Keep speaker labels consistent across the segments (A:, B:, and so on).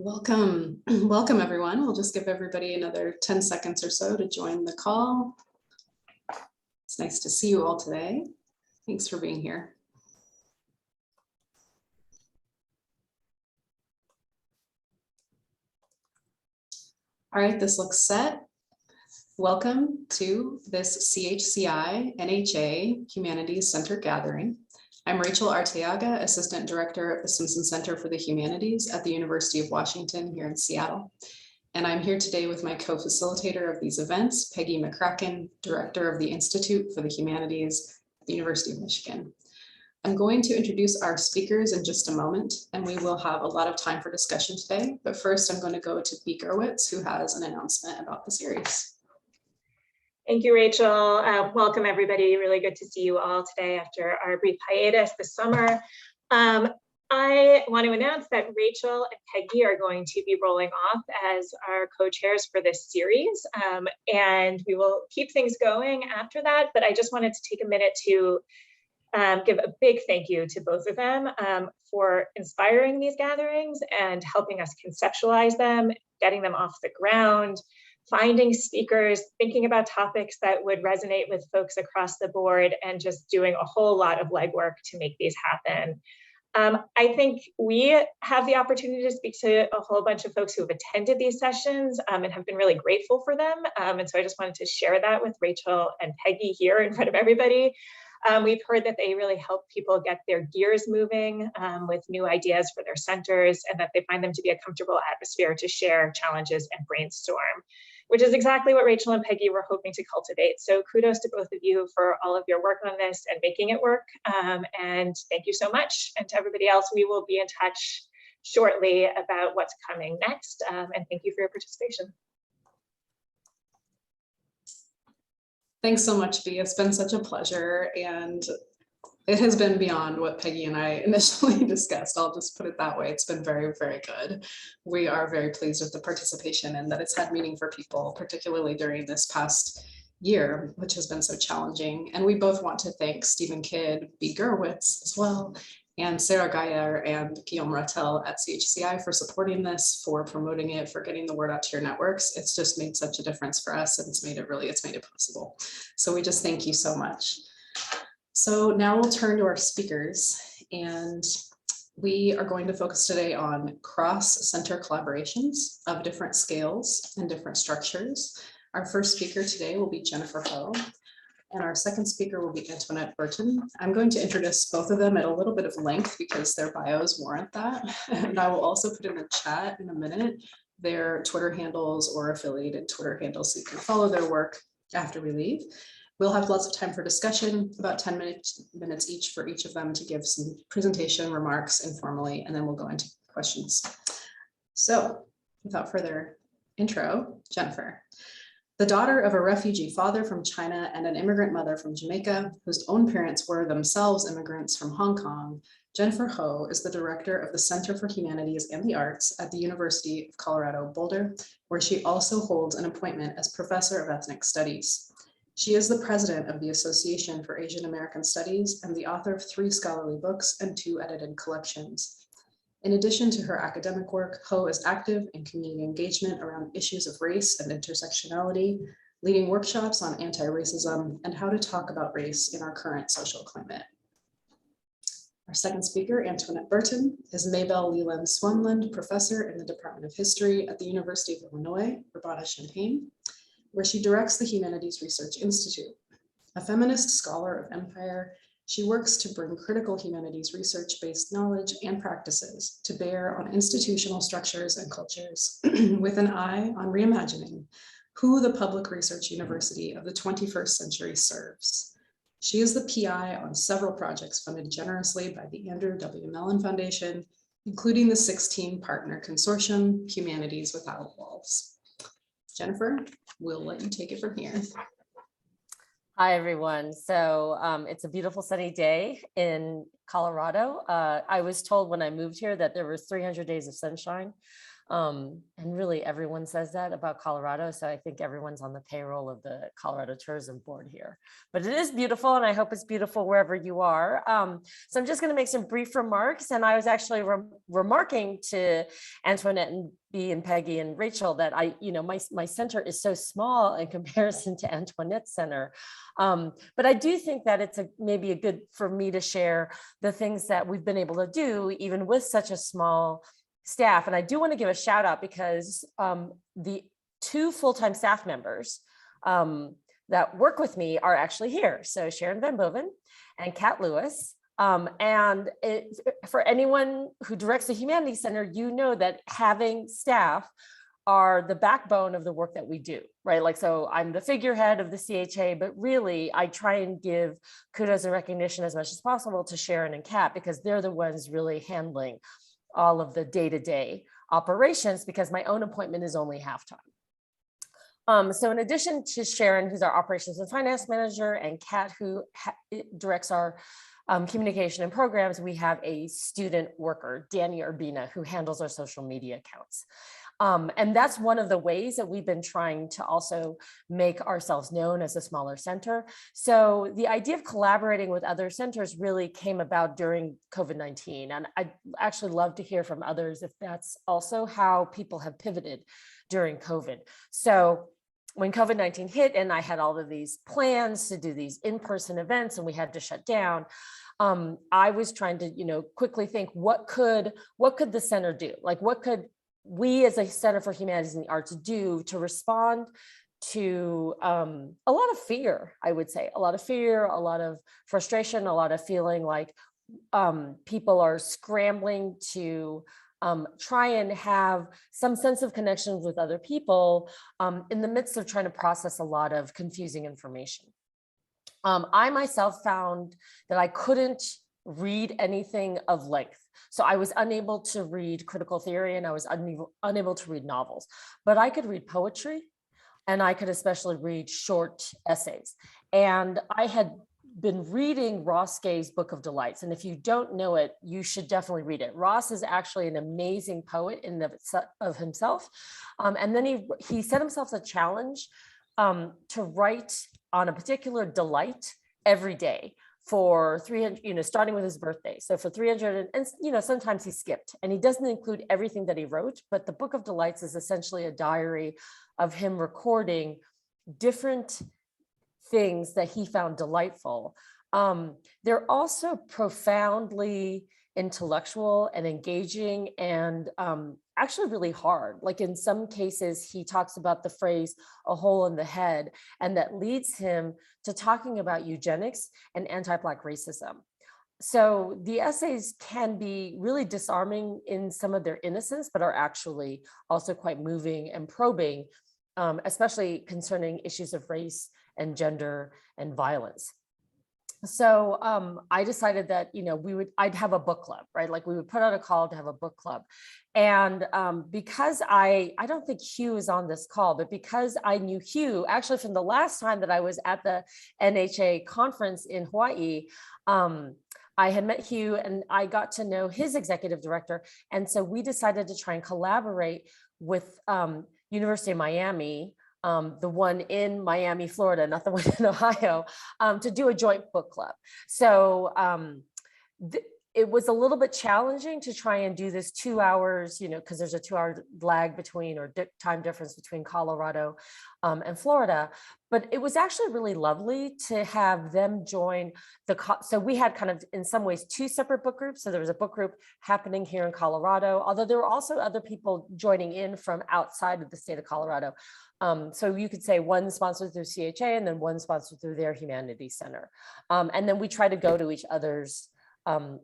A: Welcome, welcome everyone. We'll just give everybody another 10 seconds or so to join the call. It's nice to see you all today. Thanks for being here. All right, this looks set. Welcome to this CHCI NHA Humanities Center Gathering. I'm Rachel Arteaga, Assistant Director of the Simpson Center for the Humanities at the University of Washington here in Seattle. And I'm here today with my co-facilitator of these events, Peggy McCracken, Director of the Institute for the Humanities at the University of Michigan. I'm going to introduce our speakers in just a moment, and we will have a lot of time for discussion today. But first, I'm going to go to Bea Gerwitz, who has an announcement about the series.
B: Thank you, Rachel. Welcome, everybody. Really good to see you all today after our brief hiatus this summer. I want to announce that Rachel and Peggy are going to be rolling off as our co-chairs for this series, and we will keep things going after that. But I just wanted to take a minute to give a big thank you to both of them for inspiring these gatherings and helping us conceptualize them, getting them off the ground, finding speakers, thinking about topics that would resonate with folks across the board, and just doing a whole lot of legwork to make these happen. I think we have the opportunity to speak to a whole bunch of folks who have attended these sessions and have been really grateful for them. And so I just wanted to share that with Rachel and Peggy here in front of everybody. We've heard that they really help people get their gears moving with new ideas for their centers, and that they find them to be a comfortable atmosphere to share challenges and brainstorm, which is exactly what Rachel and Peggy were hoping to cultivate. So kudos to both of you for all of your work on this and making it work. And thank you so much. And to everybody else, we will be in touch shortly about what's coming next. And thank you for your participation.
A: Thanks so much, Bea. It's been such a pleasure, and it has been beyond what Peggy and I initially discussed. I'll just put it that way. It's been very, very good. We are very pleased with the participation and that it's had meaning for people, particularly during this past year, which has been so challenging. And we both want to thank Stephen Kidd, Bea Gerwitz as well, and Sarah Gaillard and Guillaume Rattel at CHCI for supporting this, for promoting it, for getting the word out to your networks. It's just made such a difference for us, and it's made it possible. So we just thank you so much. So now we'll turn to our speakers, and we are going to focus today on cross-center collaborations of different scales and different structures. Our first speaker today will be Jennifer Ho, and our second speaker will be Antoinette Burton. I'm going to introduce both of them at a little bit of length because their bios warrant that, and I will also put in the chat in a minute their Twitter handles or affiliated Twitter handles so you can follow their work after we leave. We'll have lots of time for discussion, about 10 minutes each for each of them to give some presentation remarks informally, and then we'll go into questions. So without further intro, Jennifer. The daughter of a refugee father from China and an immigrant mother from Jamaica, whose own parents were themselves immigrants from Hong Kong, Jennifer Ho is the director of the Center for Humanities and the Arts at the University of Colorado Boulder, where she also holds an appointment as professor of ethnic studies. She is the president of the Association for Asian American Studies and the author of 3 scholarly books and 2 edited collections. In addition to her academic work, Ho is active in community engagement around issues of race and intersectionality, leading workshops on anti-racism and how to talk about race in our current social climate. Our second speaker, Antoinette Burton, is Maybelle Leland Swanland Professor in the Department of History at the University of Illinois, Urbana-Champaign, where she directs the Humanities Research Institute. A feminist scholar of empire, she works to bring critical humanities research-based knowledge and practices to bear on institutional structures and cultures with an eye on reimagining who the public research university of the 21st century serves. She is the PI on several projects funded generously by the Andrew W. Mellon Foundation, including the 16-partner consortium, Humanities Without Walls. Jennifer, we'll let you take it from here.
C: Hi, everyone. So it's a beautiful sunny day in Colorado. I was told when I moved here that there was 300 days of sunshine. And really everyone says that about Colorado. So I think everyone's on the payroll of the Colorado Tourism Board here, but it is beautiful and I hope it's beautiful wherever you are. So I'm just going to make some brief remarks. And I was actually remarking to Antoinette and B and Peggy and Rachel that my center is so small in comparison to Antoinette's center. But I do think that it's maybe a good for me to share the things that we've been able to do even with such a small staff. And I do want to give a shout out because the 2 full-time staff members that work with me are actually here. So Sharon Van Boven and Kat Lewis. And for anyone who directs the Humanities Center, you know that having staff are the backbone of the work that we do, right? Like, so I'm the figurehead of the CHA, but really I try and give kudos and recognition as much as possible to Sharon and Kat because they're the ones really handling all of the day-to-day operations because my own appointment is only half-time. So in addition to Sharon, who's our operations and finance manager, and Kat, who directs our communication and programs, we have a student worker, Danny Urbina, who handles our social media accounts. And that's one of the ways that we've been trying to also make ourselves known as a smaller center. So the idea of collaborating with other centers really came about during COVID-19. And I'd actually love to hear from others if that's also how people have pivoted during COVID. So when COVID-19 hit and I had all of these plans to do these in-person events and we had to shut down, I was trying to, quickly think, what could the center do? Like, what could we as a Center for Humanities and the Arts do to respond to a lot of fear, I would say, a lot of fear, a lot of frustration, a lot of feeling like people are scrambling to try and have some sense of connections with other people in the midst of trying to process a lot of confusing information. I myself found that I couldn't read anything of length. So I was unable to read critical theory and I was unable to read novels, but I could read poetry and I could especially read short essays. And I had been reading Ross Gay's Book of Delights. And if you don't know it, you should definitely read it. Ross is actually an amazing poet in of himself. And then he set himself a challenge to write on a particular delight every day for 300, starting with his birthday. So for 300, and sometimes he skipped and he doesn't include everything that he wrote, but the Book of Delights is essentially a diary of him recording different things that he found delightful. They're also profoundly intellectual and engaging and actually really hard. Like in some cases, he talks about the phrase, a hole in the head, and that leads him to talking about eugenics and anti-Black racism. So the essays can be really disarming in some of their innocence, but are actually also quite moving and probing, especially concerning issues of race and gender and violence. So I decided that, I'd have a book club, right? Like we would put out a call to have a book club. And because I don't think Hugh is on this call, but because I knew Hugh, actually from the last time that I was at the NHA conference in Hawaii, I had met Hugh and I got to know his executive director. And so we decided to try and collaborate with University of Miami, the one in Miami, Florida, not the one in Ohio, to do a joint book club. So it was a little bit challenging to try and do this 2 hours, because there's a 2-hour lag between or time difference between Colorado and Florida. But it was actually really lovely to have them join so we had kind of in some ways 2 separate book groups. So there was a book group happening here in Colorado, although there were also other people joining in from outside of the state of Colorado. So you could say one sponsored through CHA and then one sponsored through their Humanities Center. And then we try to go to each other's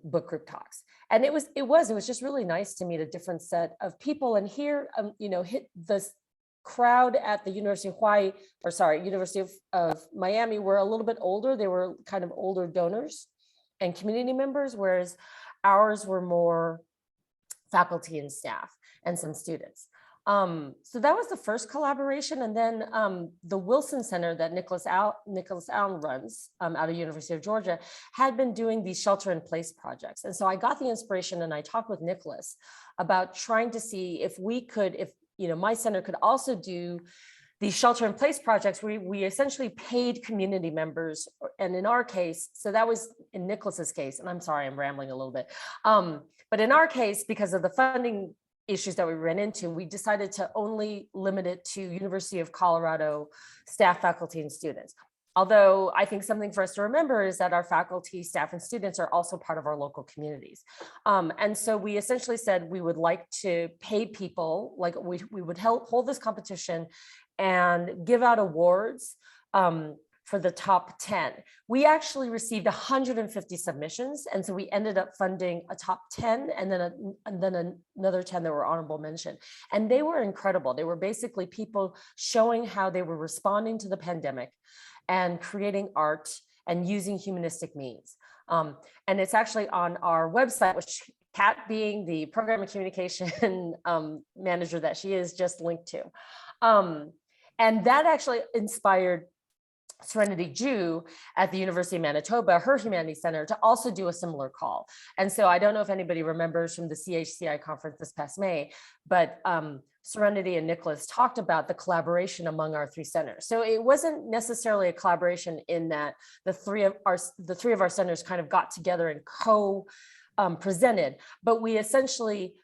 C: book group talks. And it was just really nice to meet a different set of people and hear, hit the crowd at the University of Miami were a little bit older. They were kind of older donors and community members, whereas ours were more faculty and staff and some students. So that was the first collaboration. And then the Wilson Center that Nicholas Allen runs out of University of Georgia had been doing these shelter in place projects. And so I got the inspiration and I talked with Nicholas about trying to see if we could, if my center could also do these shelter in place projects where we essentially paid community members. And in our case, so that was in Nicholas's case, and I'm sorry, I'm rambling a little bit. But in our case, because of the funding issues that we ran into, we decided to only limit it to University of Colorado staff, faculty, and students. Although I think something for us to remember is that our faculty, staff, and students are also part of our local communities. And so we essentially said we would like to pay people, like we would hold this competition and give out awards for the top 10. We actually received 150 submissions. And so we ended up funding a top 10 and then another 10 that were honorable mention. And they were incredible. They were basically people showing how they were responding to the pandemic and creating art and using humanistic means. And it's actually on our website, which Kat, being the program and communication manager that she is, just linked to. And that actually inspired Serenity Jew at the University of Manitoba, her Humanities Center, to also do a similar call. And so I don't know if anybody remembers from the CHCI conference this past May, but Serenity and Nicholas talked about the collaboration among our three centers. So it wasn't necessarily a collaboration in that the three of our centers kind of got together and presented, but we essentially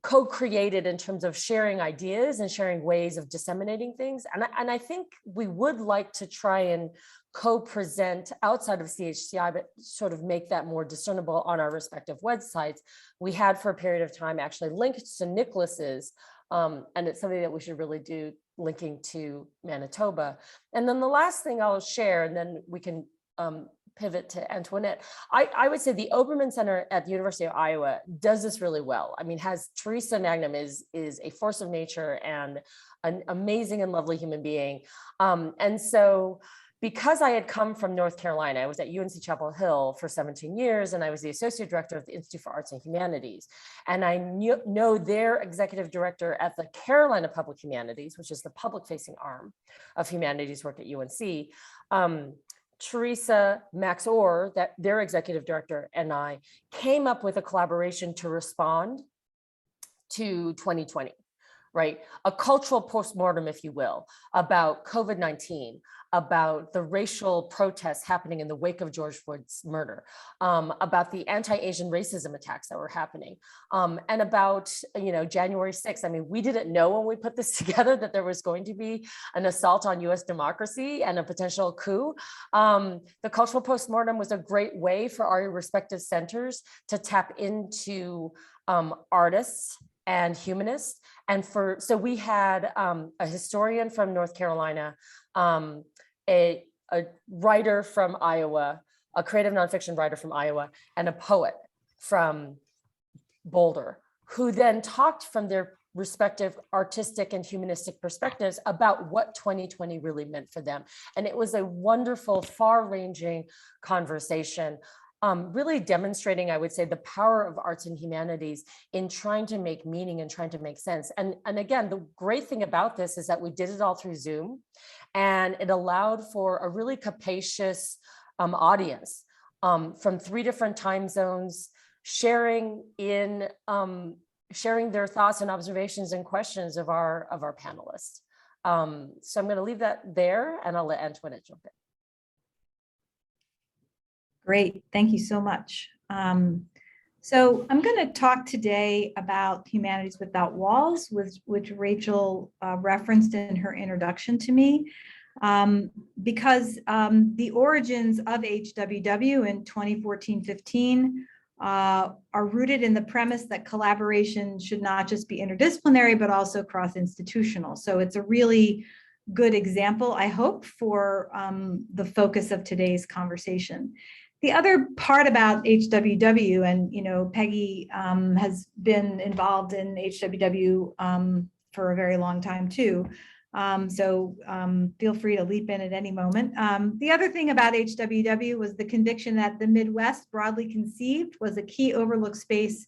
C: co-created in terms of sharing ideas and sharing ways of disseminating things. And I think we would like to try and co-present outside of CHCI, but sort of make that more discernible on our respective websites. We had for a period of time actually linked to Nicholas's, and it's something that we should really do, linking to Manitoba. And then the last thing I'll share, and then we can pivot to Antoinette. I would say the Obermann Center at the University of Iowa does this really well. I mean, Teresa Magnum is a force of nature and an amazing and lovely human being. And so because I had come from North Carolina, I was at UNC Chapel Hill for 17 years, and I was the associate director of the Institute for Arts and Humanities. And I know their executive director at the Carolina Public Humanities, which is the public-facing arm of humanities work at UNC. Teresa, Max Orr, that their executive director, and I came up with a collaboration to respond to 2020, right? A cultural postmortem, if you will, about COVID-19, about the racial protests happening in the wake of George Floyd's murder, about the anti-Asian racism attacks that were happening, and about, January 6th. I mean, we didn't know when we put this together that there was going to be an assault on US democracy and a potential coup. The cultural postmortem was a great way for our respective centers to tap into artists and humanists. And so we had a historian from North Carolina, a writer from Iowa, a creative nonfiction writer from Iowa, and a poet from Boulder, who then talked from their respective artistic and humanistic perspectives about what 2020 really meant for them. And it was a wonderful, far-ranging conversation, really demonstrating, I would say, the power of arts and humanities in trying to make meaning and trying to make sense. And again, the great thing about this is that we did it all through Zoom, and it allowed for a really capacious audience from 3 different time zones, sharing their thoughts and observations and questions of our panelists. So I'm going to leave that there, and I'll let Antoinette jump in.
D: Great, thank you so much. So I'm going to talk today about Humanities Without Walls, which Rachel referenced in her introduction to me, because the origins of HWW in 2014-15 are rooted in the premise that collaboration should not just be interdisciplinary, but also cross-institutional. So it's a really good example, I hope, for the focus of today's conversation. The other part about HWW, and Peggy has been involved in HWW for a very long time too. So feel free to leap in at any moment. The other thing about HWW was the conviction that the Midwest, broadly conceived, was a key overlooked space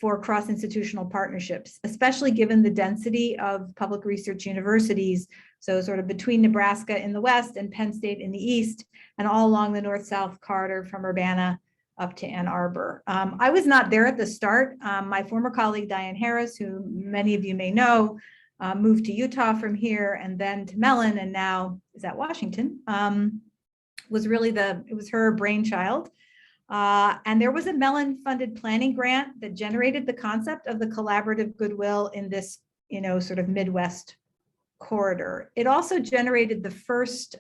D: for cross-institutional partnerships, especially given the density of public research universities. So sort of between Nebraska in the west and Penn State in the east, and all along the north-south corridor from Urbana up to Ann Arbor. I was not there at the start. My former colleague, Diane Harris, who many of you may know, moved to Utah from here and then to Mellon and now is at Washington, was really it was her brainchild. And there was a Mellon funded planning grant that generated the concept of the collaborative goodwill in this, sort of Midwest corridor. It also generated the first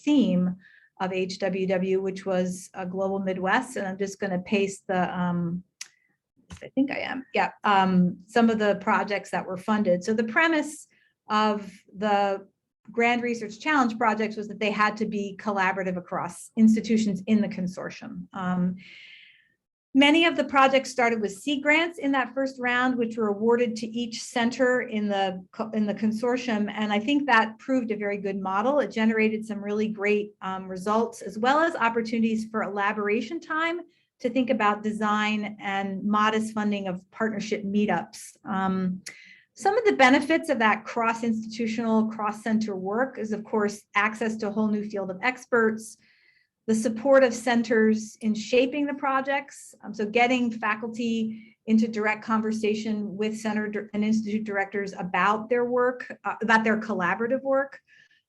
D: theme of HWW, which was a global Midwest. And I'm just going to paste the, I think I am, yeah, some of the projects that were funded. So the premise of the Grand Research Challenge projects was that they had to be collaborative across institutions in the consortium. Many of the projects started with seed grants in that first round, which were awarded to each center in the consortium. And I think that proved a very good model. It generated some really great results, as well as opportunities for elaboration time to think about design and modest funding of partnership meetups. Some of the benefits of that cross-institutional, cross-center work is, of course, access to a whole new field of experts, the support of centers in shaping the projects. So getting faculty into direct conversation with center and institute directors about their work, about their collaborative work.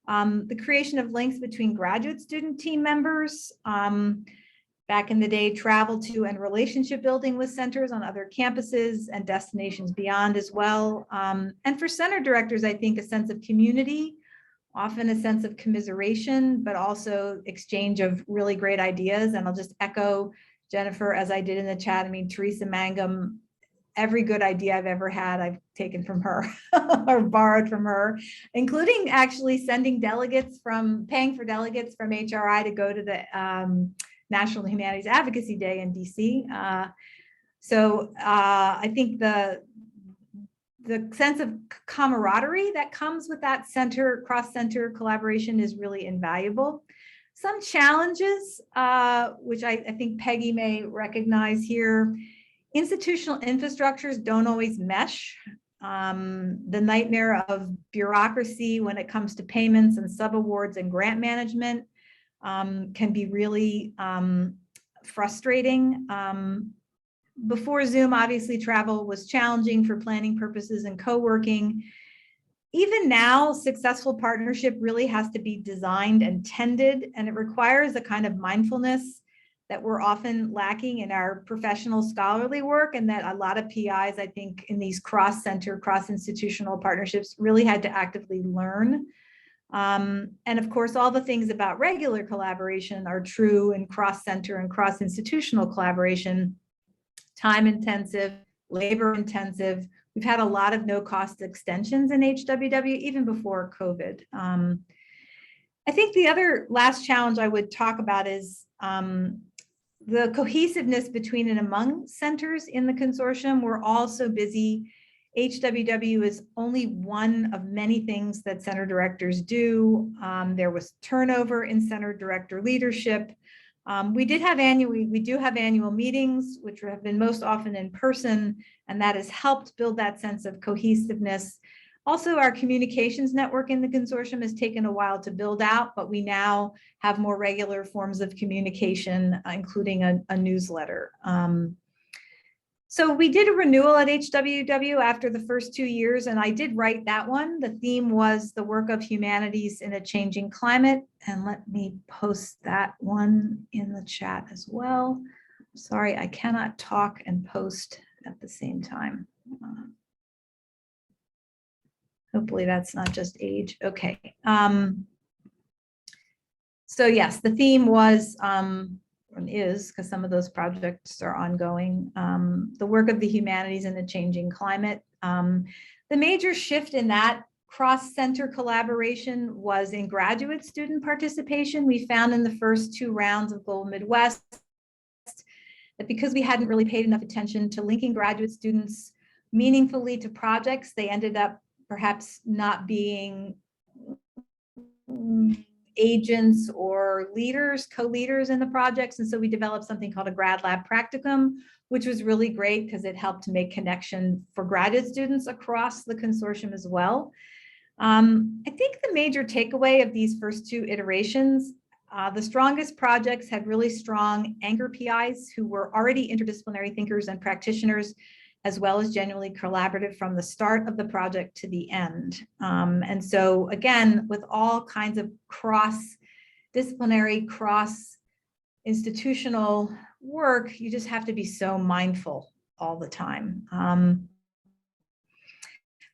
D: The creation of links between graduate student team members. Back in the day, travel to and relationship building with centers on other campuses and destinations beyond as well. And for center directors, I think a sense of community, often a sense of commiseration, but also exchange of really great ideas. And I'll just echo Jennifer, as I did in the chat. I mean, Teresa Mangum, every good idea I've ever had, I've taken from her or borrowed from her, including actually sending delegates paying for delegates from HRI to go to the National Humanities Advocacy Day in DC. So I think the sense of camaraderie that comes with that cross-center collaboration is really invaluable. Some challenges, which I think Peggy may recognize here. Institutional infrastructures don't always mesh. The nightmare of bureaucracy when it comes to payments and subawards and grant management can be really frustrating. Before Zoom, obviously travel was challenging for planning purposes and co-working. Even now, successful partnership really has to be designed and tended, and it requires a kind of mindfulness that we're often lacking in our professional scholarly work, and that a lot of PIs, I think, in these cross-center, cross-institutional partnerships really had to actively learn. And of course, all the things about regular collaboration are true in cross-center and cross-institutional collaboration. Time intensive, labor intensive. We've had a lot of no-cost extensions in HWW even before COVID. I think the other last challenge I would talk about is the cohesiveness between and among centers in the consortium. We're all so busy. HWW is only one of many things that center directors do. There was turnover in center director leadership. We do have annual meetings, which have been most often in person, and that has helped build that sense of cohesiveness. Also, our communications network in the consortium has taken a while to build out, but we now have more regular forms of communication, including a newsletter. So we did a renewal at HWW after the first 2 years, and I did write that one. The theme was the work of humanities in a changing climate. And let me post that one in the chat as well. Sorry, I cannot talk and post at the same time. Hopefully that's not just age. Okay. So yes, the theme was, and is, because some of those projects are ongoing, the work of the humanities in a changing climate. The major shift in that cross-center collaboration was in graduate student participation. We found in the first 2 rounds of Global Midwest that because we hadn't really paid enough attention to linking graduate students meaningfully to projects, they ended up perhaps not being agents or leaders, co-leaders in the projects. And so we developed something called a grad lab practicum, which was really great because it helped to make connection for graduate students across the consortium as well. I think the major takeaway of these first two iterations, the strongest projects had really strong anchor PIs who were already interdisciplinary thinkers and practitioners, as well as genuinely collaborative from the start of the project to the end. And so again, with all kinds of cross-disciplinary, cross-institutional work, you just have to be so mindful all the time.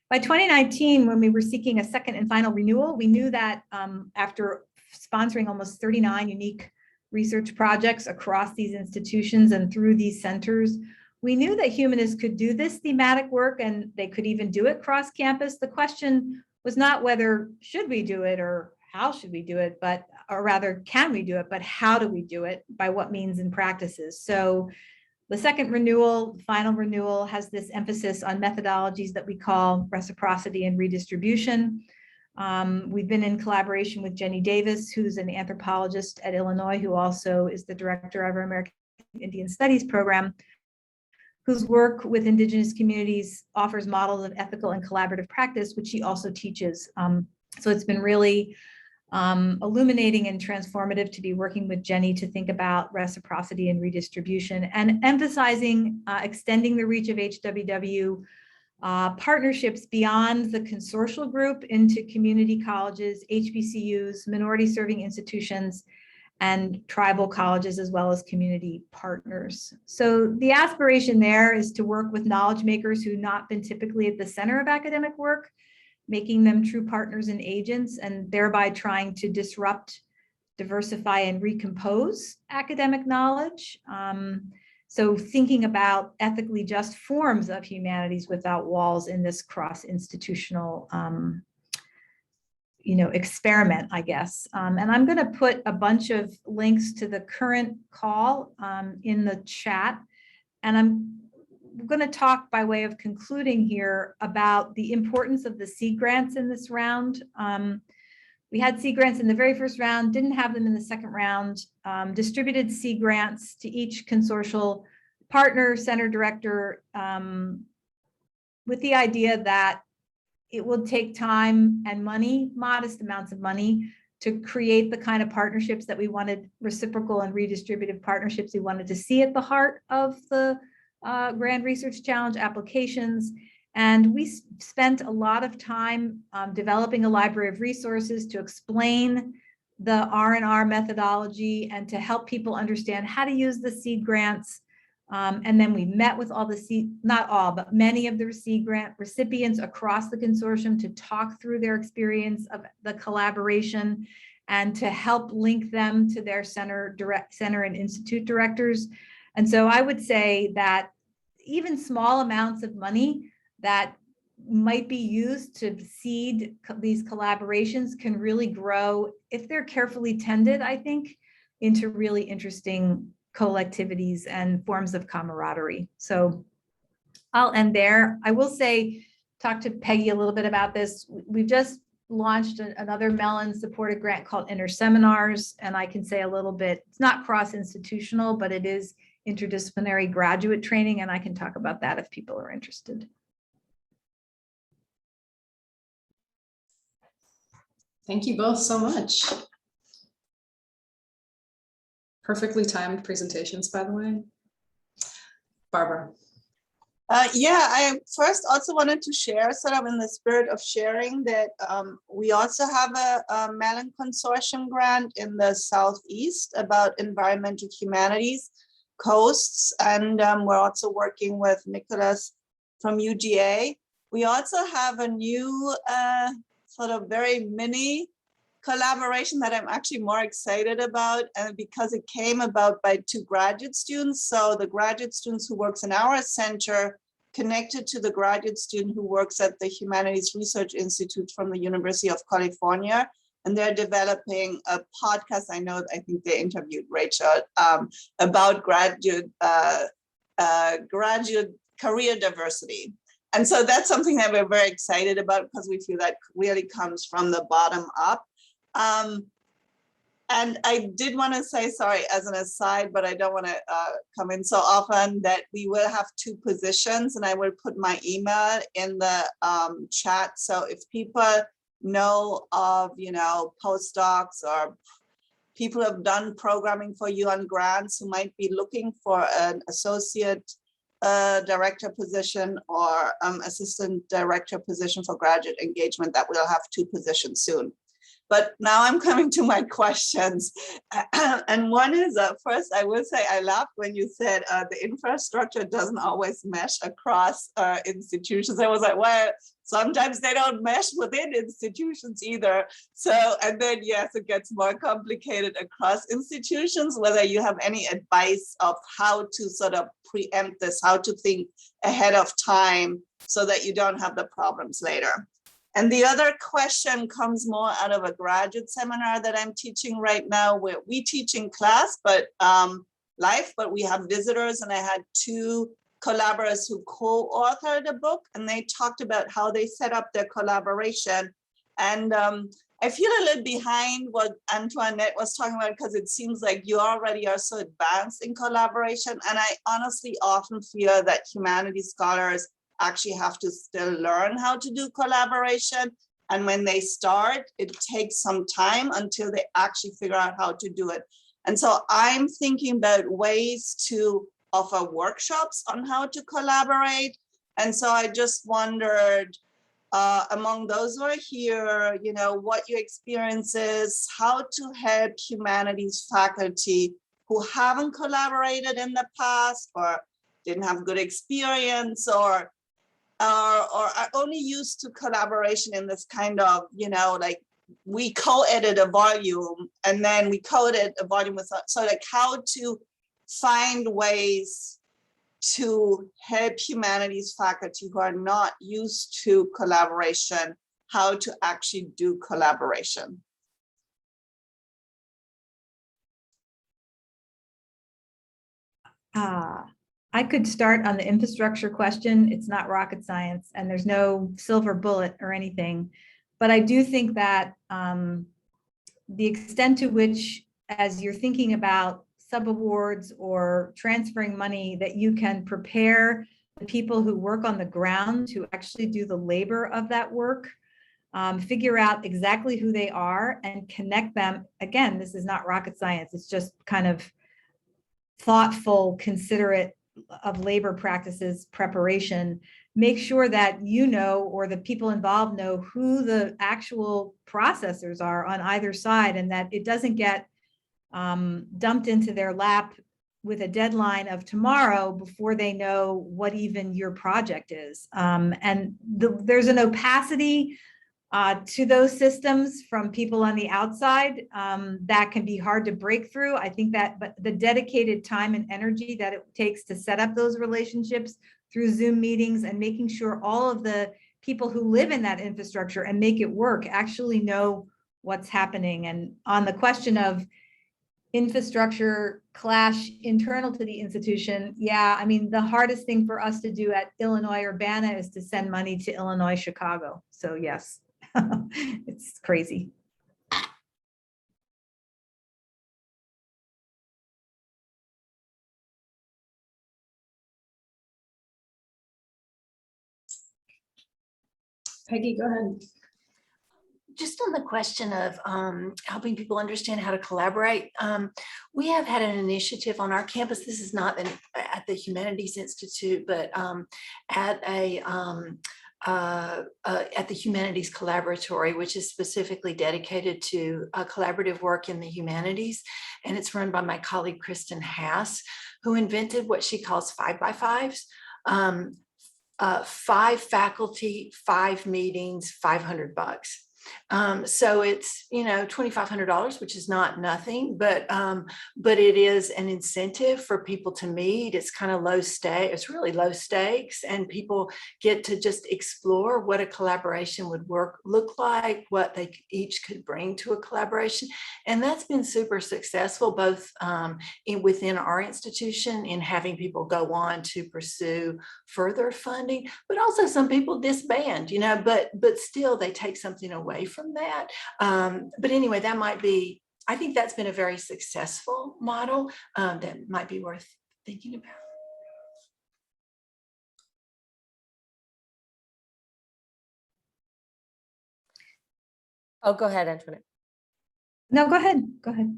D: By 2019, when we were seeking a second and final renewal, we knew that after sponsoring almost 39 unique research projects across these institutions and through these centers, we knew that humanists could do this thematic work and they could even do it cross campus. The question was not whether should we do it or how should we do it, but, or rather, can we do it, but how do we do it, by what means and practices. So the second renewal, final renewal, has this emphasis on methodologies that we call reciprocity and redistribution. We've been in collaboration with Jenny Davis, who's an anthropologist at Illinois, who also is the director of our American Indian Studies program, whose work with Indigenous communities offers models of ethical and collaborative practice, which she also teaches. So it's been really illuminating and transformative to be working with Jenny to think about reciprocity and redistribution and emphasizing extending the reach of HWW partnerships beyond the consortial group into community colleges, HBCUs, minority serving institutions, and tribal colleges, as well as community partners. So the aspiration there is to work with knowledge makers who've not been typically at the center of academic work, making them true partners and agents, and thereby trying to disrupt, diversify, and recompose academic knowledge. So thinking about ethically just forms of humanities without walls in this cross-institutional experiment, I guess. And I'm going to put a bunch of links to the current call in the chat. And I'm going to talk by way of concluding here about the importance of the seed grants in this round. We had seed grants in the very first round, didn't have them in the second round, distributed seed grants to each consortial partner, center director, with the idea that it will take time and money, modest amounts of money, to create the kind of partnerships that we wanted, reciprocal and redistributive partnerships we wanted to see at the heart of the Grand Research Challenge applications. And we spent a lot of time developing a library of resources to explain the R&R methodology and to help people understand how to use the seed grants. And then we met with all the seed, not all, but many of the seed grant recipients across the consortium to talk through their experience of the collaboration and to help link them to their center and institute directors. And so I would say that even small amounts of money that might be used to seed these collaborations can really grow, if they're carefully tended, I think, into really interesting collectivities and forms of camaraderie. So I'll end there. I will say, talk to Peggy a little bit about this. We've just launched another Mellon supported grant called Interseminars, and I can say a little bit, it's not cross-institutional, but it is interdisciplinary graduate training, and I can talk about that if people are interested.
A: Thank you both so much. Perfectly timed presentations, by the way. Barbara.
E: Yeah, I first also wanted to share, sort of in the spirit of sharing, that we also have a Mellon Consortium grant in the Southeast about environmental humanities coasts, and we're also working with Nicholas from UGA. We also have a new sort of very mini collaboration that I'm actually more excited about, because it came about by two graduate students. So the graduate students who works in our center connected to the graduate student who works at the Humanities Research Institute from the University of California. And they're developing a podcast. I think they interviewed Rachel about graduate career diversity. And so that's something that we're very excited about, because we feel that really comes from the bottom up. And I did want to say, sorry, as an aside, but I don't want to come in so often, that we will have 2 positions, and I will put my email in the chat. So if people know of, you know, postdocs or people who have done programming for you on grants who might be looking for an associate director position or assistant director position for graduate engagement, that we'll have 2 positions soon. But now I'm coming to my questions. And one is, first, I will say I laughed when you said the infrastructure doesn't always mesh across institutions. I was like, well, sometimes they don't mesh within institutions either. So, and then yes, it gets more complicated across institutions, whether you have any advice of how to sort of preempt this, how to think ahead of time so that you don't have the problems later. And the other question comes more out of a graduate seminar that I'm teaching right now, where we teach in class, but live, but we have visitors, and I had 2 collaborators who co-authored a book, and they talked about how they set up their collaboration. And I feel a little behind what Antoinette was talking about, because it seems like you already are so advanced in collaboration. And I honestly often feel that humanities scholars actually have to still learn how to do collaboration. And when they start, it takes some time until they actually figure out how to do it. And so I'm thinking about ways to offer workshops on how to collaborate. And so I just wondered, among those who are here, you know, what your experience is, how to help humanities faculty who haven't collaborated in the past or didn't have good experience or are only used to collaboration in this kind of, you know, like we co-edit a volume and then we co-edit a volume with, so like how to find ways to help humanities faculty who are not used to collaboration, how to actually do collaboration.
D: I could start on the infrastructure question. It's not rocket science and there's no silver bullet or anything. But I do think that the extent to which, as you're thinking about subawards or transferring money, that you can prepare the people who work on the ground to actually do the labor of that work, figure out exactly who they are and connect them. Again, this is not rocket science. It's just kind of thoughtful, considerate of labor practices preparation. Make sure that you know, or the people involved know, who the actual processors are on either side, and that it doesn't get dumped into their lap with a deadline of tomorrow before they know what even your project is. And there's an opacity to those systems from people on the outside that can be hard to break through. I think that, but the dedicated time and energy that it takes to set up those relationships through Zoom meetings and making sure all of the people who live in that infrastructure and make it work actually know what's happening. And on the question of infrastructure clash internal to the institution, yeah, I mean, the hardest thing for us to do at Illinois Urbana is to send money to Illinois Chicago. So yes. It's crazy.
A: Peggy, go ahead.
F: Just on the question of helping people understand how to collaborate, we have had an initiative on our campus. This has not been at the Humanities Institute, but at the Humanities Collaboratory, which is specifically dedicated to collaborative work in the humanities. And it's run by my colleague, Kristen Haas, who invented what she calls 5x5s. 5 faculty, 5 meetings, $500. So it's, you know, $2,500, which is not nothing, but it is an incentive for people to meet. It's kind of low stakes. It's really low stakes, and people get to just explore what a collaboration would look like, what they each could bring to a collaboration. And that's been super successful, both within our institution in having people go on to pursue further funding, but also some people disband, you know, but still they take something away from that. But anyway, that might be I think that's been a very successful model that might be worth thinking about.
C: Oh, go ahead, Antoinette.
D: No, go ahead. Go ahead.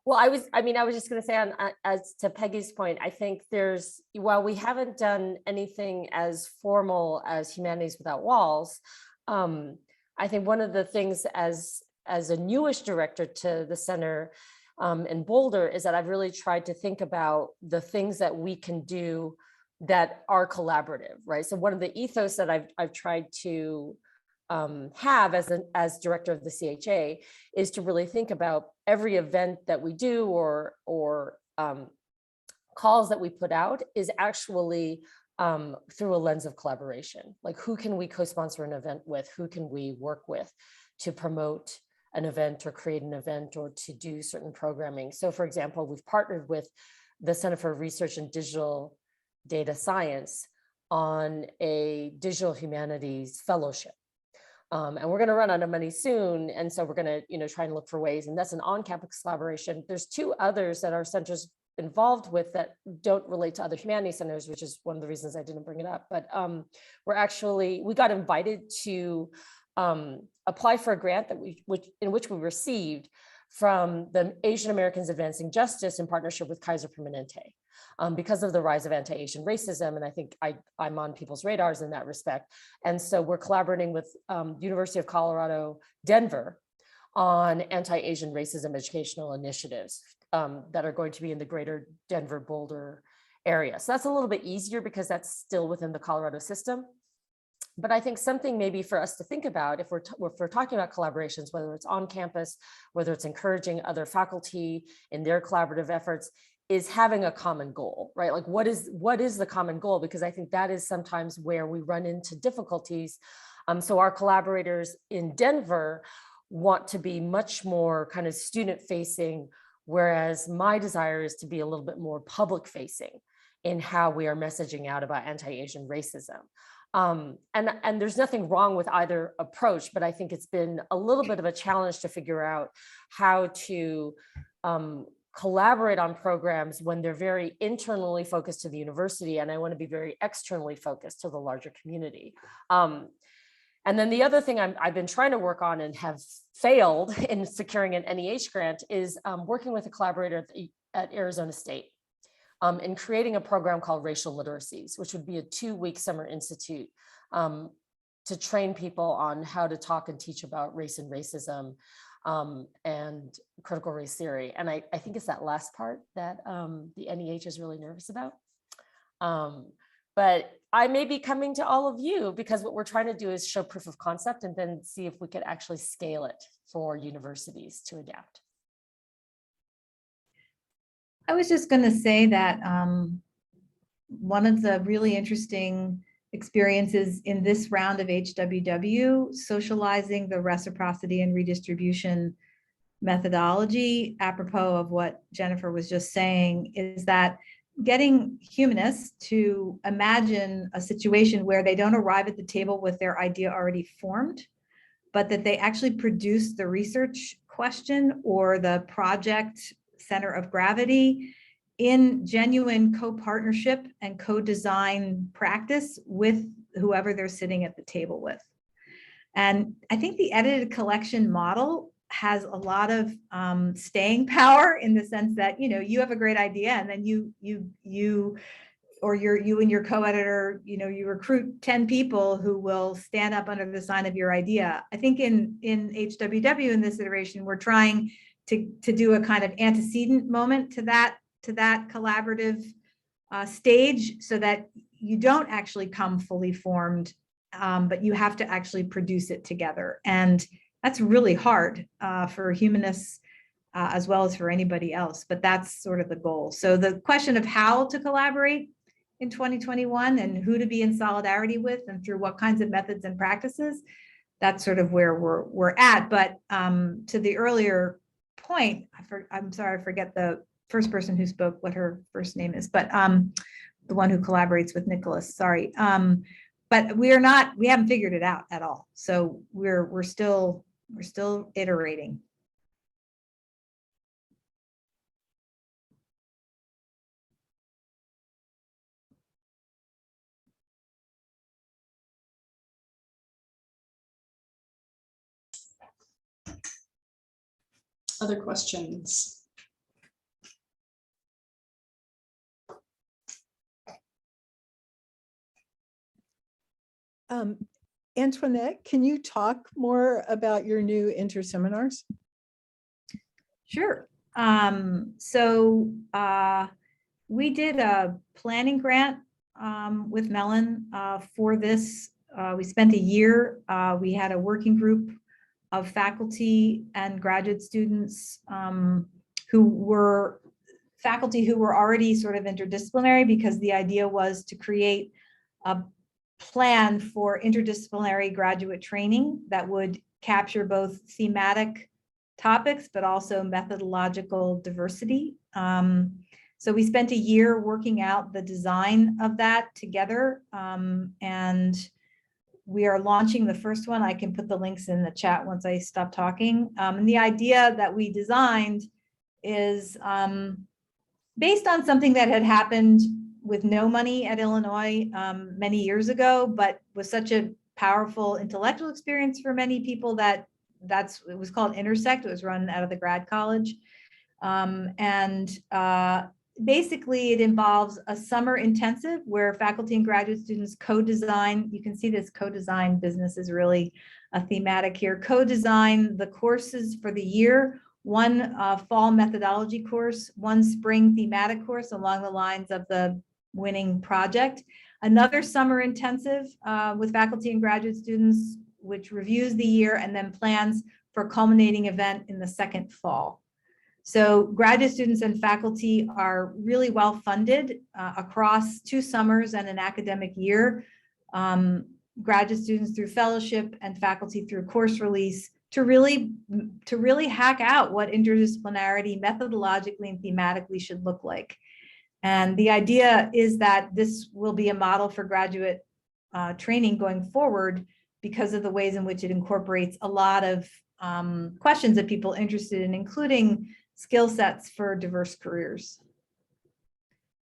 C: Well, I was just going to say as to Peggy's point, I think while we haven't done anything as formal as Humanities Without Walls, I think one of the things as a newish director to the center in Boulder is that I've really tried to think about the things that we can do that are collaborative, right? So one of the ethos that I've tried to have as director of the CHA is to really think about every event that we do or calls that we put out is actually through a lens of collaboration. Like, who can we co-sponsor an event with? Who can we work with to promote an event or create an event or to do certain programming? So for example, we've partnered with the Center for Research in Digital Data Science on a digital humanities fellowship. And we're going to run out of money soon. And so we're going to, try and look for ways. And that's an on-campus collaboration. There's 2 others that our center's involved with that don't relate to other humanities centers, which is one of the reasons I didn't bring it up. But we got invited to apply for a grant in which we received from the Asian Americans Advancing Justice in partnership with Kaiser Permanente. Because of the rise of anti-Asian racism. And I think I'm on people's radars in that respect. And so we're collaborating with University of Colorado, Denver on anti-Asian racism educational initiatives that are going to be in the greater Denver Boulder area. So that's a little bit easier because that's still within the Colorado system. But I think something maybe for us to think about if we're talking about collaborations, whether it's on campus, whether it's encouraging other faculty in their collaborative efforts, is having a common goal, right? Like what is the common goal? Because I think that is sometimes where we run into difficulties. So our collaborators in Denver want to be much more kind of student facing, whereas my desire is to be a little bit more public facing in how we are messaging out about anti-Asian racism. And there's nothing wrong with either approach, but I think it's been a little bit of a challenge to figure out how to collaborate on programs when they're very internally focused to the university, and I want to be very externally focused to the larger community. And then the other thing I've been trying to work on and have failed in securing an NEH grant is working with a collaborator at Arizona State in creating a program called Racial Literacies, which would be a 2-week summer institute to train people on how to talk and teach about race and racism and critical race theory. And I think it's that last part that the NEH is really nervous about. But I may be coming to all of you because what we're trying to do is show proof of concept and then see if we could actually scale it for universities to adapt.
D: I was just going to say that one of the really interesting experiences in this round of HWW, socializing the reciprocity and redistribution methodology, apropos of what Jennifer was just saying, is that getting humanists to imagine a situation where they don't arrive at the table with their idea already formed, but that they actually produce the research question or the project center of gravity in genuine co-partnership and co-design practice with whoever they're sitting at the table with. And I think the edited collection model has a lot of staying power in the sense that, you have a great idea and then you and your co-editor, you recruit 10 people who will stand up under the sign of your idea. I think in HWW in this iteration, we're trying to do a kind of antecedent moment to that collaborative stage so that you don't actually come fully formed, but you have to actually produce it together. And that's really hard for humanists as well as for anybody else, but that's sort of the goal. So the question of how to collaborate in 2021 and who to be in solidarity with and through what kinds of methods and practices, that's sort of where we're at. But to the earlier point, I'm sorry, I forget the first person who spoke, what her first name is, but the one who collaborates with Nicholas, sorry. But we haven't figured it out at all. So we're still iterating.
A: Other questions?
G: Antoinette, can you talk more about your new interseminars?
D: Sure. We did a planning grant with Mellon for this. We spent a year. We had a working group of faculty and graduate students who were already sort of interdisciplinary, because the idea was to create a plan for interdisciplinary graduate training that would capture both thematic topics, but also methodological diversity. So we spent a year working out the design of that together, and we are launching the first one. I can put the links in the chat once I stop talking. And the idea that we designed is based on something that had happened with no money at Illinois many years ago, but was such a powerful intellectual experience for many people that it was called Intersect. It was run out of the grad college. Basically it involves a summer intensive where faculty and graduate students co-design. You can see this co-design business is really a thematic here. Co-design the courses for the year, one fall methodology course, one spring thematic course along the lines of the winning project, another summer intensive with faculty and graduate students, which reviews the year and then plans for a culminating event in the second fall. So graduate students and faculty are really well funded across 2 summers and an academic year. Graduate students through fellowship and faculty through course release to really hack out what interdisciplinarity methodologically and thematically should look like. And the idea is that this will be a model for graduate training going forward because of the ways in which it incorporates a lot of questions that people are interested in, including skill sets for diverse careers.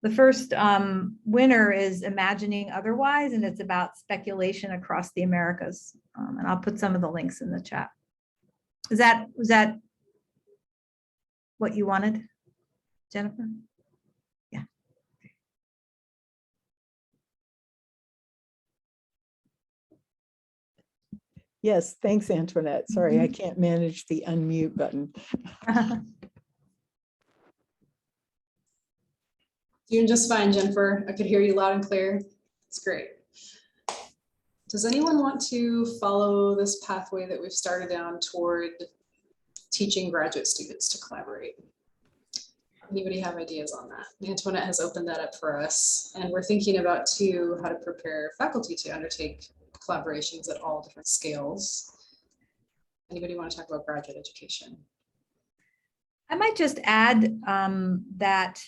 D: The first winner is Imagining Otherwise, and it's about speculation across the Americas. And I'll put some of the links in the chat. Was that what you wanted, Jennifer? Yeah.
G: Yes, thanks, Antoinette. Sorry, I can't manage the unmute button.
A: Doing just fine, Jennifer. I could hear you loud and clear. It's great. Does anyone want to follow this pathway that we've started down toward teaching graduate students to collaborate? Anybody have ideas on that? Antoinette has opened that up for us, and we're thinking about too how to prepare faculty to undertake collaborations at all different scales. Anybody want to talk about graduate education?
D: I might just add that,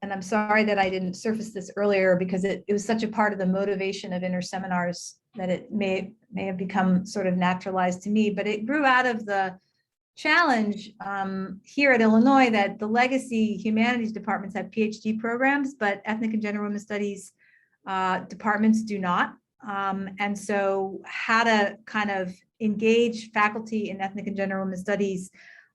D: and I'm sorry that I didn't surface this earlier because it was such a part of the motivation of interseminars that it may have become sort of naturalized to me, but it grew out of the challenge here at Illinois that the legacy humanities departments have PhD programs, but ethnic and gender women's studies departments do not. And so how to kind of engage faculty in ethnic and gender women's studies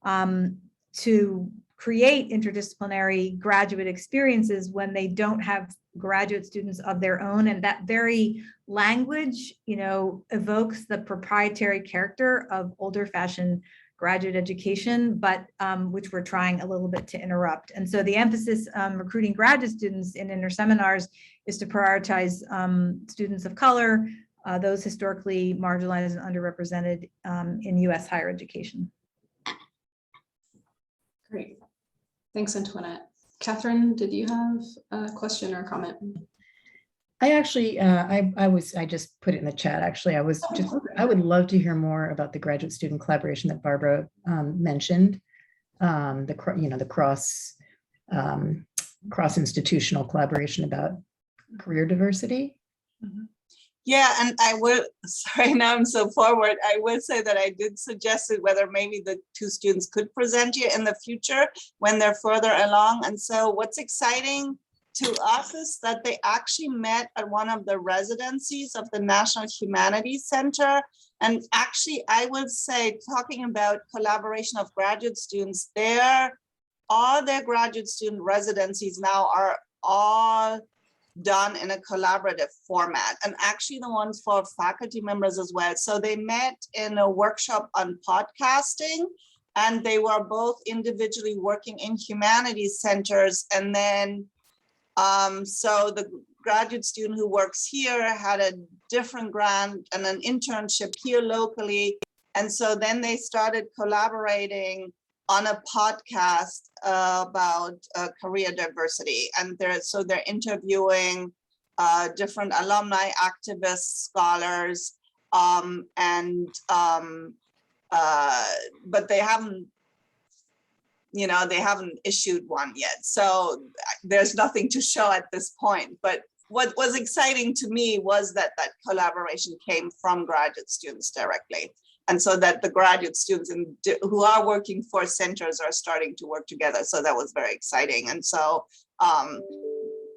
D: to create interdisciplinary graduate experiences when they don't have graduate students of their own. And that very language, evokes the proprietary character of older fashioned graduate education, but which we're trying a little bit to interrupt. And so the emphasis on recruiting graduate students in interseminars is to prioritize students of color, those historically marginalized and underrepresented in US higher education.
A: Great. Thanks, Antoinette. Catherine, did you have a question or a comment?
H: I actually, I just put it in the chat. Actually, I would love to hear more about the graduate student collaboration that Barbara mentioned. The cross institutional collaboration about career diversity.
E: Mm-hmm. Yeah, and I will, sorry, now I'm so forward. I will say that I did suggest it, whether maybe the 2 students could present here in the future when they're further along. And so what's exciting to us is that they actually met at one of the residencies of the National Humanities Center. And actually, I would say, talking about collaboration of graduate students, all their graduate student residencies now are all done in a collaborative format, and actually the ones for faculty members as well. So they met in a workshop on podcasting, and they were both individually working in humanities centers. And then so the graduate student who works here had a different grant and an internship here locally. And so then they started collaborating on a podcast about career diversity. And they're interviewing different alumni, activists, scholars, but they haven't, they haven't issued one yet. So there's nothing to show at this point. But what was exciting to me was that collaboration came from graduate students directly. And so that the graduate students who are working for centers are starting to work together. So that was very exciting. And so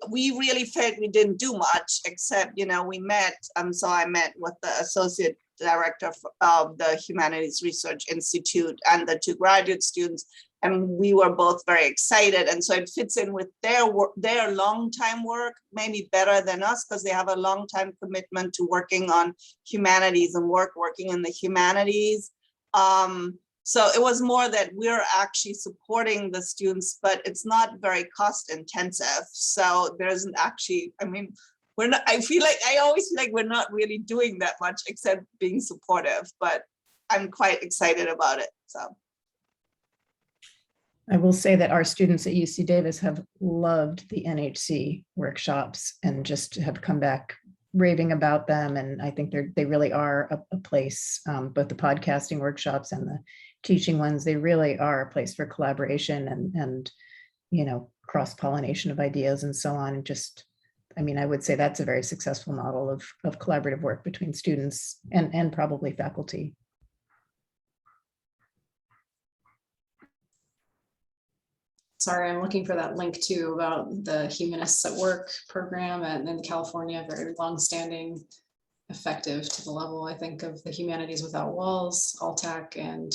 E: we really felt we didn't do much, except, we met. So I met with the associate director of the Humanities Research Institute and the two graduate students. And we were both very excited. And so it fits in with their long time work, maybe better than us, because they have a long time commitment to working on humanities and working in the humanities. So it was more that we're actually supporting the students, but it's not very cost intensive. So there isn't actually, we're not, I always feel like we're not really doing that much except being supportive, but I'm quite excited about it, so.
H: I will say that our students at UC Davis have loved the NHC workshops and just have come back raving about them. And I think they really are a place, both the podcasting workshops and the teaching ones, they really are a place for collaboration and cross-pollination of ideas and so on. And just, I would say that's a very successful model of collaborative work between students and probably faculty.
A: Sorry, I'm looking for that link too about the Humanists at Work program and in California, very longstanding, effective to the level, I think, of the Humanities Without Walls, ALTAC, and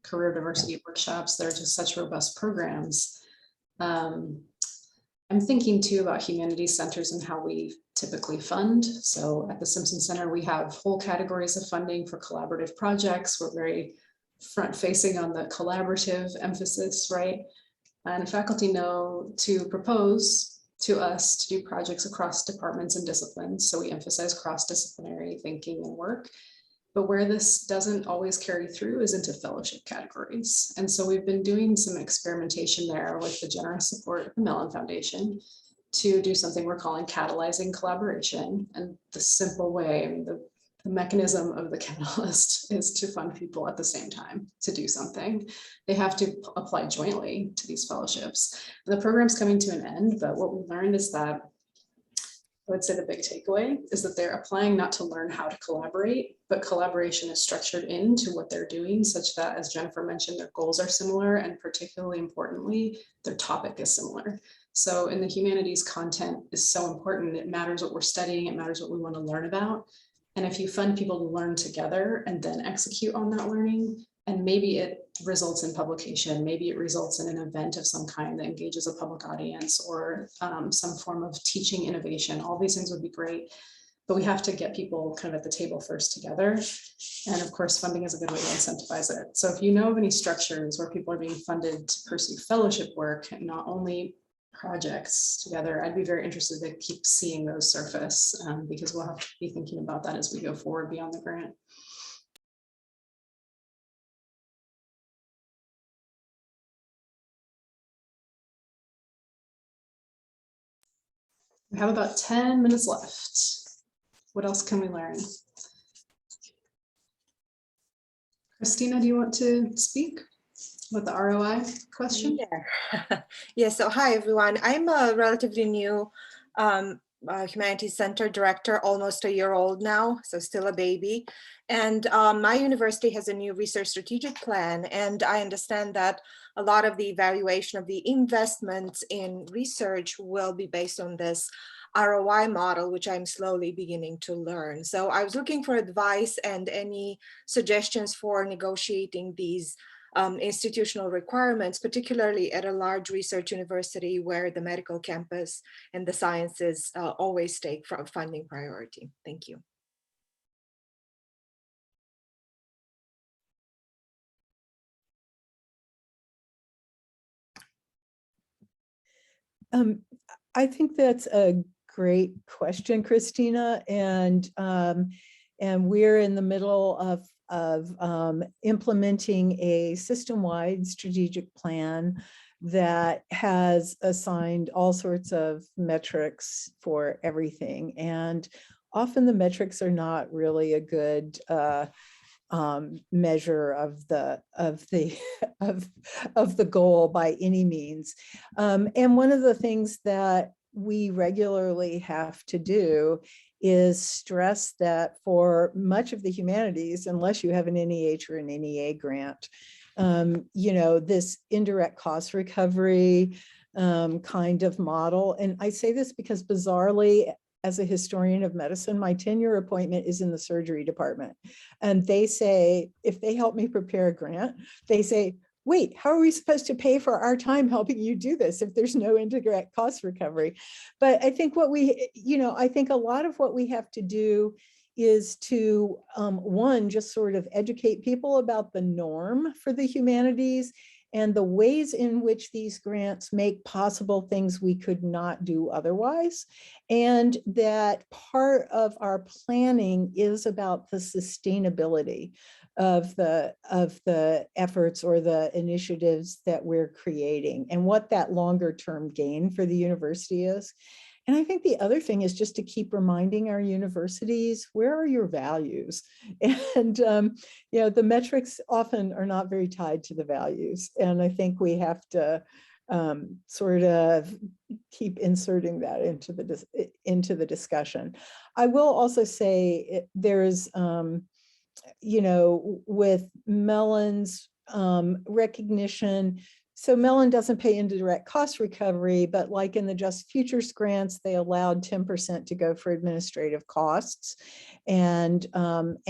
A: career diversity workshops. They're just such robust programs. I'm thinking too about humanities centers and how we typically fund. So at the Simpson Center, we have whole categories of funding for collaborative projects. We're very front facing on the collaborative emphasis, right? And faculty know to propose to us to do projects across departments and disciplines. So we emphasize cross-disciplinary thinking and work. But where this doesn't always carry through is into fellowship categories. And so we've been doing some experimentation there with the generous support of the Mellon Foundation to do something we're calling catalyzing collaboration. And the simple way, the mechanism of the catalyst is to fund people at the same time to do something. They have to apply jointly to these fellowships. And the program's coming to an end, but what we learned is that, I would say the big takeaway is that they're applying not to learn how to collaborate, but collaboration is structured into what they're doing such that, as Jennifer mentioned, their goals are similar, and particularly importantly, their topic is similar. So in the humanities, content is so important. It matters what we're studying, it matters what we want to learn about. And if you fund people to learn together and then execute on that learning, and maybe it results in publication, maybe it results in an event of some kind that engages a public audience, or some form of teaching innovation, all these things would be great. But we have to get people kind of at the table first together. And of course, funding is a good way to incentivize it. So if you know of any structures where people are being funded to pursue fellowship work, and not only projects together, I'd be very interested to keep seeing those surface, because we'll have to be thinking about that as we go forward beyond the grant. We have about 10 minutes left. What else can we learn? Christina, do you want to speak with the ROI question?
I: Yeah. Yeah, so hi everyone. I'm relatively new Humanities Center director, almost a year old now, so still a baby. And my university has a new research strategic plan, and I understand that a lot of the evaluation of the investments in research will be based on this ROI model, which I'm slowly beginning to learn. So I was looking for advice and any suggestions for negotiating these institutional requirements, particularly at a large research university where the medical campus and the sciences always take funding priority. Thank you.
G: I think that's a great question, Christina, and we're in the middle of implementing a system-wide strategic plan that has assigned all sorts of metrics for everything, and often the metrics are not really a good measure of the goal by any means. And one of the things that we regularly have to do is stress that for much of the humanities, unless you have an NEH or an NEA grant, this indirect cost recovery kind of model. And I say this because bizarrely, as a historian of medicine, my tenure appointment is in the surgery department. And they say, if they help me prepare a grant, they say, wait, how are we supposed to pay for our time helping you do this if there's no indirect cost recovery? But I think I think a lot of what we have to do is to, one, just sort of educate people about the norm for the humanities and the ways in which these grants make possible things we could not do otherwise. And that part of our planning is about the sustainability of the efforts or the initiatives that we're creating and what that longer term gain for the university is. And I think the other thing is just to keep reminding our universities, where are your values? And, the metrics often are not very tied to the values. And I think we have to sort of keep inserting that into the discussion. I will also say there's, with Mellon's recognition. So Mellon doesn't pay indirect cost recovery, but like in the Just Futures grants, they allowed 10% to go for administrative costs. And on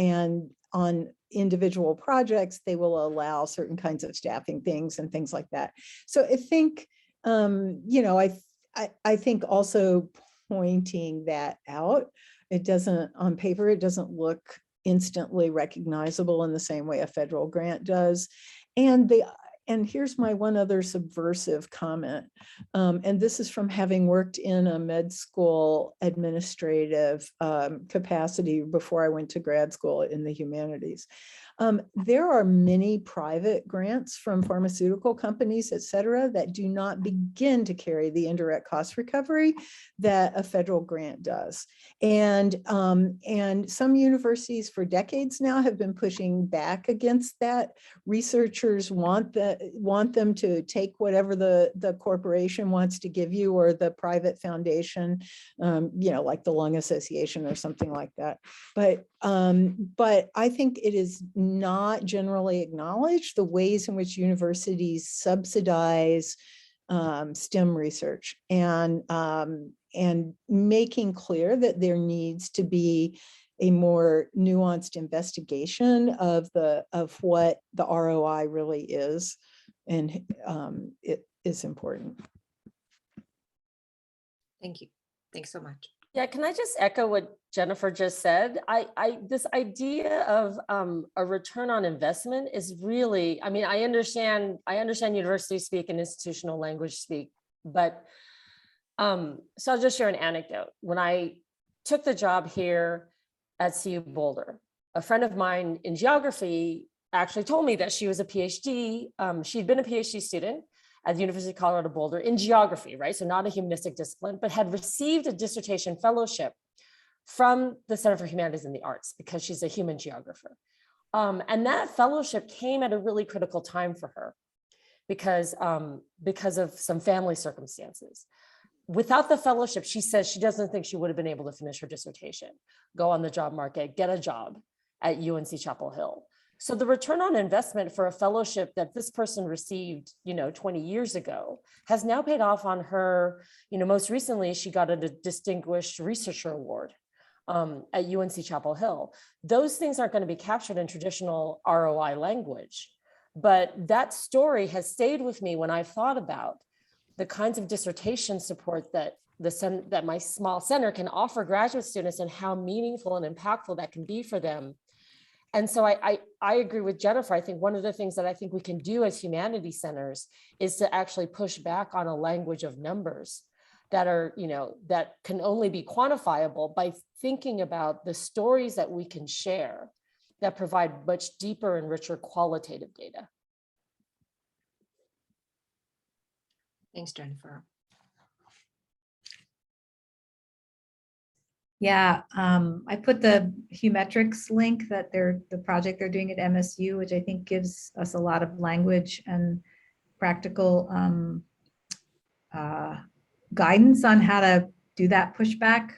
G: individual projects, they will allow certain kinds of staffing things and things like that. So I think, I think also pointing that out, it doesn't, on paper, it doesn't look instantly recognizable in the same way a federal grant does. And here's my one other subversive comment. And this is from having worked in a med school administrative capacity before I went to grad school in the humanities. There are many private grants from pharmaceutical companies, et cetera, that do not begin to carry the indirect cost recovery that a federal grant does. And some universities for decades now have been pushing back against that. Researchers want them to take whatever the corporation wants to give you or the private foundation, like the Lung Association or something like that. But I think it is not generally acknowledged the ways in which universities subsidize STEM research and making clear that there needs to be a more nuanced investigation of what the ROI really is, and it is important.
I: Thank you. Thanks so much.
C: Yeah, can I just echo what Jennifer just said? This idea of a return on investment is really, I understand university speak and institutional language speak, but so I'll just share an anecdote. When I took the job here at CU Boulder, a friend of mine in geography actually told me that she was a PhD. She'd been a PhD student at the University of Colorado Boulder in geography, right? So not a humanistic discipline, but had received a dissertation fellowship from the Center for Humanities and the Arts because she's a human geographer. And that fellowship came at a really critical time for her because of some family circumstances. without the fellowship, she says she doesn't think she would have been able to finish her dissertation, go on the job market, get a job at UNC Chapel Hill. So the return on investment for a fellowship that this person received, 20 years ago has now paid off on her. Most recently, she got a Distinguished Researcher Award at UNC Chapel Hill. Those things aren't going to be captured in traditional ROI language, but that story has stayed with me when I've thought about the kinds of dissertation support that that my small center can offer graduate students and how meaningful and impactful that can be for them. And so I agree with Jennifer. I think one of the things that I think we can do as humanities centers is to actually push back on a language of numbers that are, that can only be quantifiable by thinking about the stories that we can share that provide much deeper and richer qualitative data.
F: Thanks, Jennifer.
D: Yeah, I put the Humetrics link that the project they're doing at MSU, which I think gives us a lot of language and practical guidance on how to do that pushback.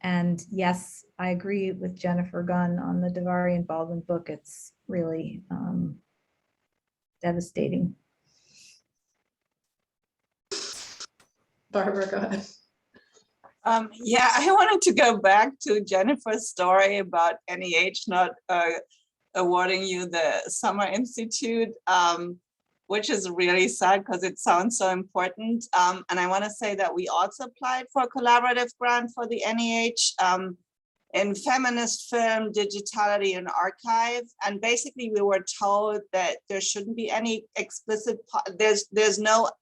D: And yes, I agree with Jennifer Gunn on the Devarian Baldwin book. It's really devastating.
A: Barbara, go ahead.
E: Yeah, I wanted to go back to Jennifer's story about NEH not awarding you the Summer Institute, which is really sad because it sounds so important. And I want to say that we also applied for a collaborative grant for the NEH in feminist film, digitality, and archive. And basically we were told that there shouldn't be any explicit, there's not,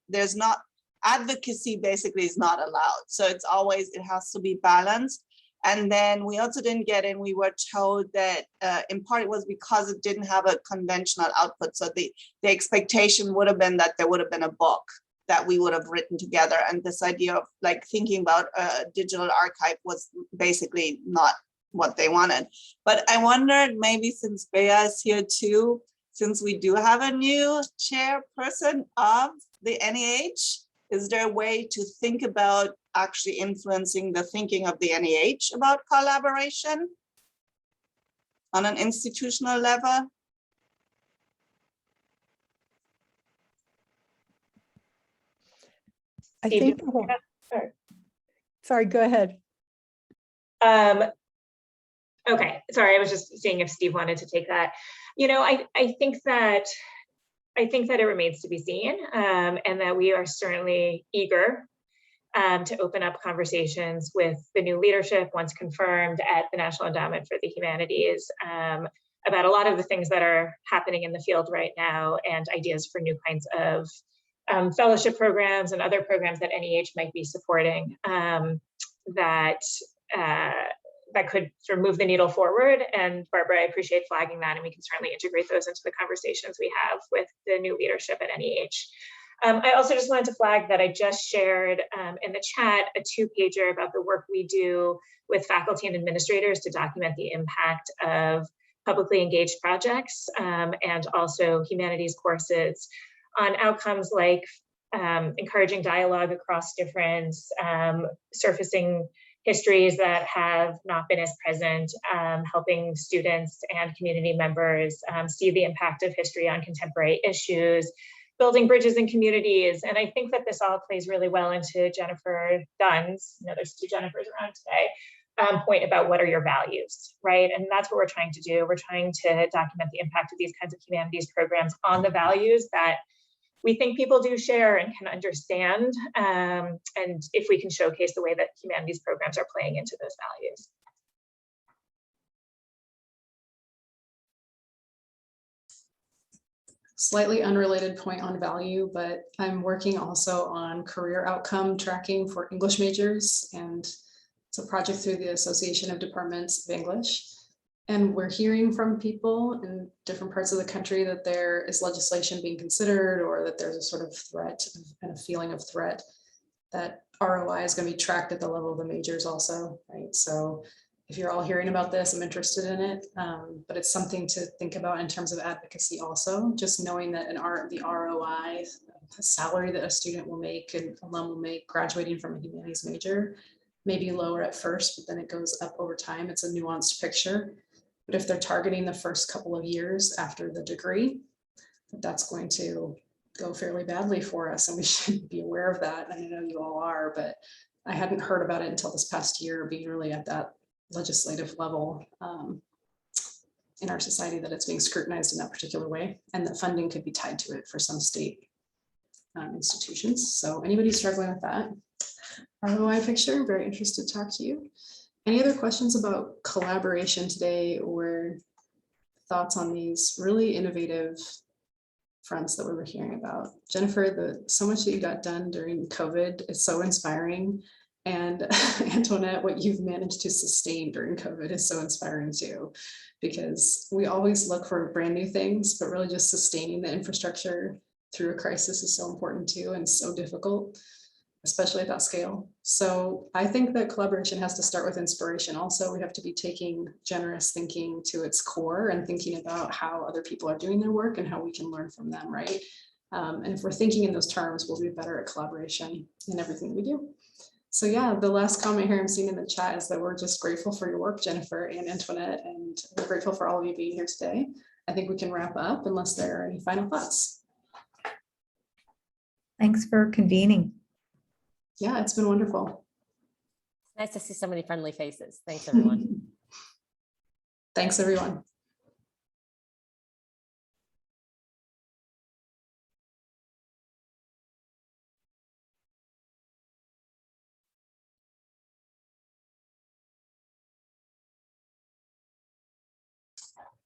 E: advocacy basically is not allowed. So it's always, it has to be balanced. And then we also didn't get in, we were told that in part it was because it didn't have a conventional output. So the expectation would have been that there would have been a book that we would have written together. And this idea of like thinking about a digital archive was basically not what they wanted. But I wondered, maybe since Bea is here too, since we do have a new chairperson of the NEH, is there a way to think about actually influencing the thinking of the NEH about collaboration on an institutional level?
G: I think, sorry, go ahead.
B: Okay, sorry, I was just seeing if Steve wanted to take that. I think that it remains to be seen, and that we are certainly eager to open up conversations with the new leadership once confirmed at the National Endowment for the Humanities about a lot of the things that are happening in the field right now and ideas for new kinds of fellowship programs and other programs that NEH might be supporting that could sort of move the needle forward. And Barbara, I appreciate flagging that, and we can certainly integrate those into the conversations we have with the new leadership at NEH. I also just wanted to flag that I just shared in the chat a 2-pager about the work we do with faculty and administrators to document the impact of publicly engaged projects and also humanities courses on outcomes like encouraging dialogue across difference, surfacing histories that have not been as present, helping students and community members see the impact of history on contemporary issues, building bridges in communities. And I think that this all plays really well into Jennifer Dunn's, there's 2 Jennifers around today, point about what are your values, right? And that's what we're trying to do. We're trying to document the impact of these kinds of humanities programs on the values that we think people do share and can understand, and if we can showcase the way that humanities programs are playing into those values.
A: Slightly unrelated point on value, but I'm working also on career outcome tracking for English majors, and it's a project through the Association of Departments of English. And we're hearing from people in different parts of the country that there is legislation being considered, or that there's a sort of threat and a feeling of threat that ROI is going to be tracked at the level of the majors also, right? So if you're all hearing about this, I'm interested in it. But it's something to think about in terms of advocacy also, just knowing that the ROI, the salary that a student will make and alum will make graduating from a humanities major may be lower at first, but then it goes up over time. It's a nuanced picture. But if they're targeting the first couple of years after the degree, that's going to go fairly badly for us, and we should be aware of that. And I know you all are, but I hadn't heard about it until this past year, being really at that legislative level in our society, that it's being scrutinized in that particular way, and that funding could be tied to it for some state institutions. So anybody struggling with that ROI picture, very interested to talk to you. Any other questions about collaboration today, or thoughts on these really innovative fronts that we were hearing about? Jennifer, so much that you got done during COVID is so inspiring. And Antoinette, what you've managed to sustain during COVID is so inspiring too, because we always look for brand new things, but really just sustaining the infrastructure through a crisis is so important too, and so difficult, especially at that scale. So I think that collaboration has to start with inspiration. Also, we have to be taking generous thinking to its core and thinking about how other people are doing their work and how we can learn from them, right? And if we're thinking in those terms, we'll be better at collaboration in everything we do. So yeah, the last comment here I'm seeing in the chat is that we're just grateful for your work, Jennifer and Antoinette, and we're grateful for all of you being here today. I think we can wrap up unless there are any final thoughts.
D: Thanks for convening.
A: Yeah, it's been wonderful.
C: Nice to see so many friendly faces. Thanks, everyone.
A: Thanks, everyone.